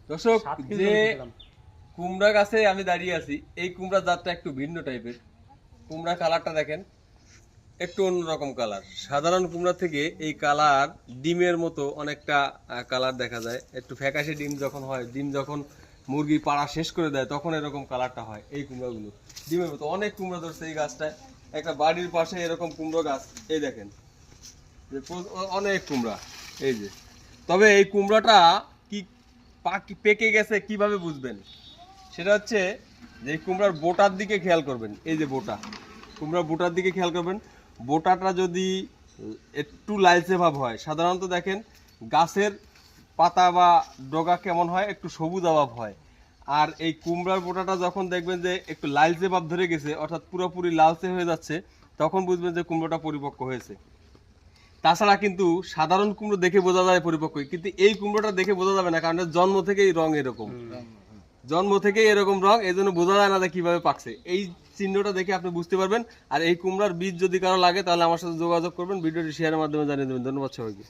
দর্শক, যে কুমড়া গাছে আমি দাঁড়িয়ে আছি, এই কুমড়া জাতটা একটু ভিন্ন টাইপের। কুমড়া কালারটা দেখেন, একটু অন্যরকম কালার। সাধারণ কুমড়া থেকে এই কালার ডিমের মতো অনেকটা কালার দেখা যায়। একটু ফ্যাকাশে ডিম যখন হয়, ডিম যখন মুরগি পাড়া শেষ করে দেয়, তখন এরকম কালারটা হয়। এই কুমড়াগুলো ডিমের মতো। অনেক কুমড়া ধরছে এই গাছটায়। একটা বাড়ির পাশে এরকম কুমড়ো গাছ, এই দেখেন যে অনেক কুমড়া, এই যে। তবে এই কুমড়াটা কি পেকে গেছে কিভাবে বুঝবেন? সেটা হচ্ছে যে কুমড়ার বোটার দিকে খেয়াল করবেন। এই যে বোটা, কুমড়ার বোটার দিকে খেয়াল করবেন। বোটাটা যদি একটু লালচে ভাব হয়, সাধারণত দেখেন গাছের পাতা বা ডগা কেমন হয়, একটু সবুজ ভাব হয়। আর এই কুমড়ার বোটাটা যখন দেখবেন যে একটু লালচে ভাব ধরে গেছে, অর্থাৎ পুরোপুরি লালচে হয়ে যাচ্ছে, তখন বুঝবেন যে কুমড়োটা পরিপক্ক হয়েছে। তাছাড়া কিন্তু সাধারণ কুমড়ো দেখে বোঝা যায় পরিপক্ক, কিন্তু এই কুমড়োটা দেখে বোঝা যাবে না, কারণ এর জন্ম থেকেই রং এরকম। জন্ম থেকেই এরকম রং, এই জন্য বোঝা যায় না যে কিভাবে পাকছে। এই চিহ্নটা দেখে আপনি বুঝতে পারবেন। আর এই কুমড়ার বীজ যদি কারো লাগে, তাহলে আমার সাথে যোগাযোগ করবেন, ভিডিওটি শেয়ারের মাধ্যমে জানিয়ে দেবেন। ধন্যবাদ সবাইকে।